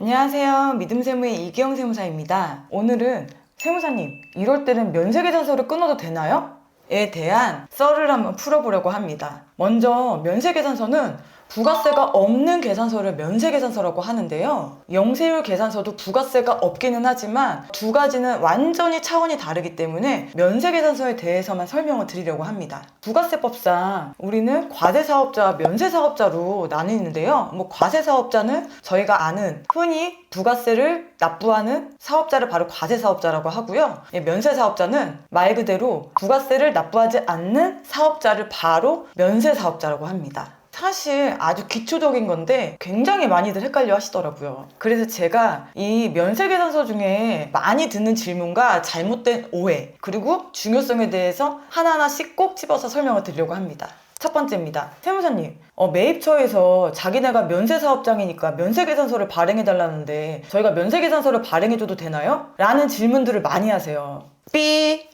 안녕하세요. 믿음세무의 이기영 세무사입니다. 오늘은 세무사님, 이럴 때는 면세계산서를 끊어도 되나요? 에 대한 썰을 한번 풀어보려고 합니다. 먼저 면세계산서는 부가세가 없는 계산서를 면세계산서라고 하는데요. 영세율 계산서도 부가세가 없기는 하지만 두 가지는 완전히 차원이 다르기 때문에 면세계산서에 대해서만 설명을 드리려고 합니다. 부가세법상 우리는 과세사업자와 면세사업자로 나뉘는데요. 과세사업자는 저희가 아는 흔히 부가세를 납부하는 사업자를 바로 과세사업자라고 하고요. 면세사업자는 말 그대로 부가세를 납부하지 않는 사업자를 바로 면세사업자라고 합니다. 사실 아주 기초적인 건데 굉장히 많이들 헷갈려 하시더라고요. 그래서 제가 이 면세계산서 중에 많이 듣는 질문과 잘못된 오해, 그리고 중요성에 대해서 하나하나씩 꼭 집어서 설명을 드리려고 합니다. 첫 번째입니다. 세무사님, 매입처에서 자기네가 면세사업장이니까 면세계산서를 발행해달라는데 저희가 면세계산서를 발행해줘도 되나요? 라는 질문들을 많이 하세요.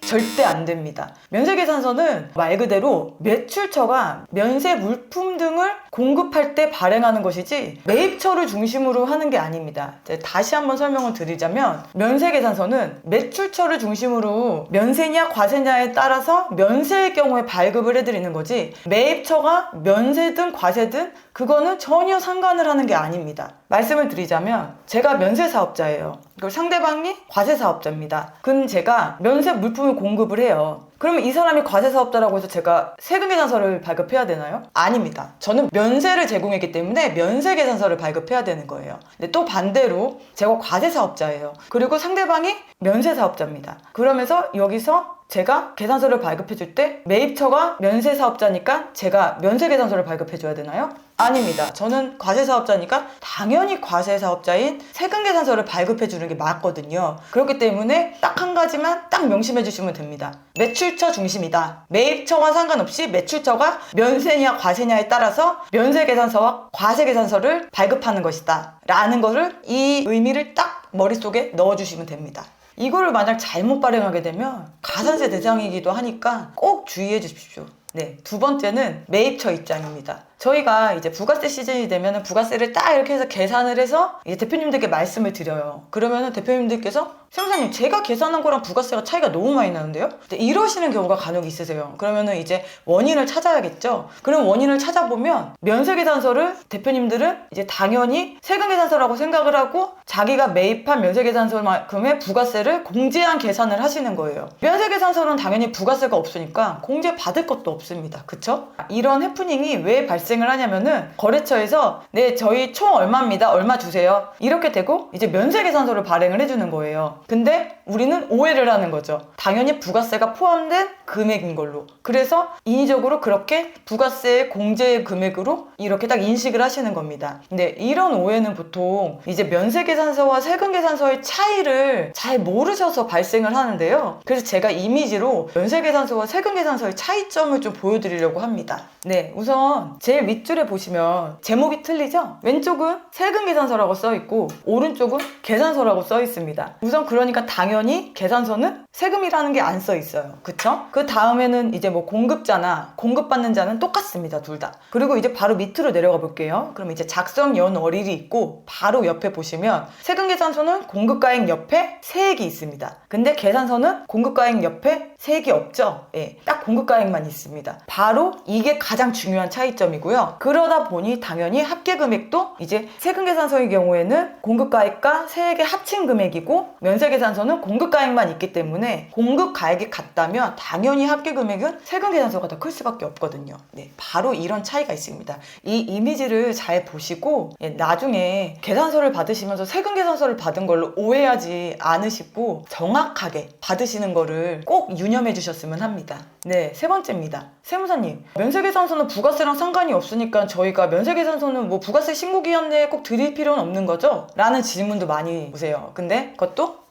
절대 안 됩니다. 면세계산서는 말 그대로 매출처가 면세 물품 등을 공급할 때 발행하는 것이지 매입처를 중심으로 하는 게 아닙니다. 다시 한번 설명을 드리자면 면세계산서는 매출처를 중심으로 면세냐 과세냐에 따라서 면세의 경우에 발급을 해드리는 거지 매입처가 면세든 과세든 그거는 전혀 상관을 하는 게 아닙니다. 말씀을 드리자면 제가 면세사업자예요. 그리고 상대방이 과세사업자입니다. 그럼 제가 면세 물품을 공급을 해요. 그러면 이 사람이 과세사업자라고 해서 제가 세금계산서를 발급해야 되나요? 아닙니다. 저는 면세를 제공했기 때문에 면세계산서를 발급해야 되는 거예요. 근데 또 반대로 제가 과세사업자예요. 그리고 상대방이 면세사업자입니다. 그러면서 여기서 제가 계산서를 발급해줄 때 매입처가 면세사업자니까 제가 면세계산서를 발급해줘야 되나요? 아닙니다. 저는 과세사업자니까 당연히 과세사업자인 세금계산서를 발급해주는 게 맞거든요. 그렇기 때문에 딱 한 가지만 딱 명심해 주시면 됩니다. 매출처 중심이다. 매입처와 상관없이 매출처가 면세냐 과세냐에 따라서 면세계산서와 과세계산서를 발급하는 것이다 라는 거를 이 의미를 딱 머릿속에 넣어주시면 됩니다. 이거를 만약 잘못 발행하게 되면 가산세 대상이기도 하니까 꼭 주의해 주십시오. 네, 두 번째는 매입처 입장입니다. 저희가 이제 부가세 시즌이 되면 부가세를 딱 이렇게 해서 계산을 해서 이제 대표님들께 말씀을 드려요. 그러면은 대표님들께서 세무사님 제가 계산한 거랑 부가세가 차이가 너무 많이 나는데요? 이러시는 경우가 간혹 있으세요. 그러면은 이제 원인을 찾아야겠죠. 그럼 원인을 찾아보면 면세계산서를 대표님들은 이제 당연히 세금계산서라고 생각을 하고 자기가 매입한 면세계산서만큼의 부가세를 공제한 계산을 하시는 거예요. 면세계산서는 당연히 부가세가 없으니까 공제 받을 것도 없습니다. 그쵸? 이런 해프닝이 왜 발생을 하냐면은 거래처에서 네 저희 총 얼마입니다. 얼마 주세요. 이렇게 되고 이제 면세계산서를 발행을 해주는 거예요. 근데 우리는 오해를 하는 거죠. 당연히 부가세가 포함된 금액인 걸로. 그래서 인위적으로 그렇게 부가세 공제 금액으로 이렇게 딱 인식을 하시는 겁니다. 근데 이런 오해는 보통 이제 면세계산서와 세금계산서의 차이를 잘 모르셔서 발생을 하는데요. 그래서 제가 이미지로 면세계산서와 세금계산서의 차이점을 좀 보여드리려고 합니다. 네, 우선 제일 윗줄에 보시면 제목이 틀리죠? 왼쪽은 세금계산서라고 써있고 오른쪽은 계산서라고 써있습니다. 우선 그러니까 당연히 계산서는 세금이라는 게 안 써있어요. 그쵸? 그 다음에는 이제 공급자나 공급받는 자는 똑같습니다. 둘 다. 그리고 이제 바로 밑으로 내려가 볼게요. 그럼 이제 작성 연월일이 있고 바로 옆에 보시면 세금계산서는 공급가액 옆에 세액이 있습니다. 근데 계산서는 공급가액 옆에 세액이 없죠? 예, 딱 공급가액만 있습니다. 바로 이게 가장 중요한 차이점이고요. 그러다 보니 당연히 합계금액도 이제 세금계산서의 경우에는 공급가액과 세액의 합친 금액이고 면세계산서는 공급가액만 있기 때문에 공급가액이 같다면 당연히 합계금액은 세금계산서가 더 클 수밖에 없거든요. 네, 바로 이런 차이가 있습니다. 이 이미지를 잘 보시고 나중에 계산서를 받으시면서 세금계산서를 받은 걸로 오해하지 않으시고 정확하게 받으시는 거를 꼭 유념해 주셨으면 합니다. 네, 세 번째입니다. 세무사님, 면세계산서는 부가세랑 상관이 없으니까 저희가 면세계산서는 부가세 신고기한 내에 꼭 드릴 필요는 없는 거죠? 라는 질문도 많이 오세요. 근데 그것도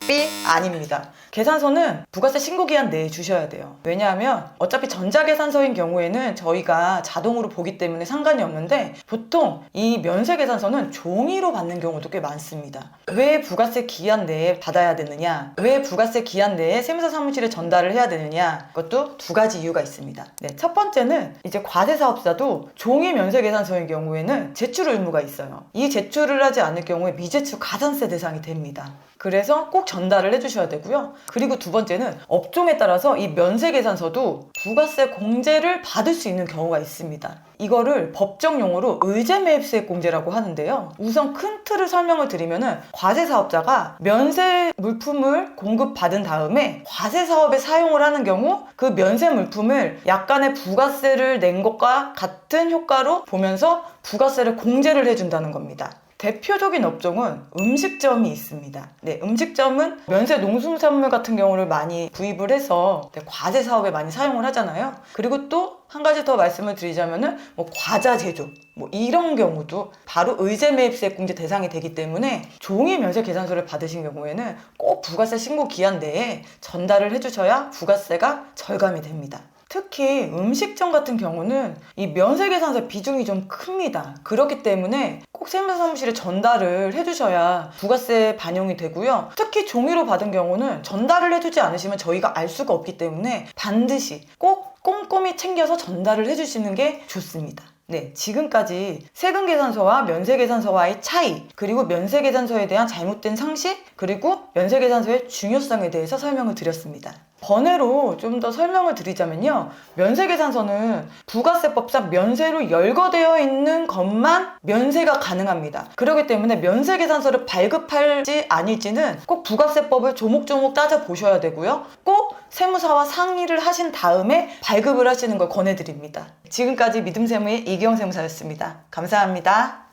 아닙니다. 계산서는 부가세 신고기한 내에 주셔야 돼요. 왜냐하면 어차피 전자계산서인 경우에는 저희가 자동으로 보기 때문에 상관이 없는데 보통 이 면세계산서는 종이로 받는 경우도 꽤 많습니다. 왜 부가세 기한 내에 받아야 되느냐? 왜 부가세 기한 내에 세무사 사무실에 전달을 해야 되느냐? 그것도 두 가지 이유가 있습니다. 네, 첫 번째는 이제 과세사업자도 종이 종이 면세계산서인 경우에는 제출 의무가 있어요. 이 제출을 하지 않을 경우에 미제출 가산세 대상이 됩니다. 그래서 꼭 전달을 해주셔야 되고요. 그리고 두 번째는 업종에 따라서 이 면세계산서도 부가세 공제를 받을 수 있는 경우가 있습니다. 이거를 법정 용어로 의제매입세액 공제라고 하는데요. 우선 큰 틀을 설명을 드리면은 과세사업자가 면세 물품을 공급받은 다음에 과세사업에 사용을 하는 경우 그 면세 물품을 약간의 부가세를 낸 것과 같은 효과로 보면서 부가세를 공제를 해준다는 겁니다. 대표적인 업종은 음식점이 있습니다. 네, 음식점은 면세 농수산물 같은 경우를 많이 구입을 해서 과세 사업에 많이 사용을 하잖아요. 그리고 또 한 가지 더 말씀을 드리자면은 과자 제조 이런 경우도 바로 의제매입세 공제 대상이 되기 때문에 종이 면세 계산서를 받으신 경우에는 꼭 부가세 신고 기한 내에 전달을 해주셔야 부가세가 절감이 됩니다. 특히 음식점 같은 경우는 이 면세계산서 비중이 좀 큽니다. 그렇기 때문에 꼭 세무사 사무실에 전달을 해주셔야 부가세 반영이 되고요. 특히 종이로 받은 경우는 전달을 해주지 않으시면 저희가 알 수가 없기 때문에 반드시 꼭 꼼꼼히 챙겨서 전달을 해주시는 게 좋습니다. 네, 지금까지 세금계산서와 면세계산서와의 차이, 그리고 면세계산서에 대한 잘못된 상식, 그리고 면세계산서의 중요성에 대해서 설명을 드렸습니다. 번외로 좀 더 설명을 드리자면요. 면세계산서는 부가세법상 면세로 열거되어 있는 것만 면세가 가능합니다. 그렇기 때문에 면세계산서를 발급할지 아닐지는 꼭 부가세법을 조목조목 따져보셔야 되고요. 꼭 세무사와 상의를 하신 다음에 발급을 하시는 걸 권해드립니다. 지금까지 믿음세무의 이기영 세무사였습니다. 감사합니다.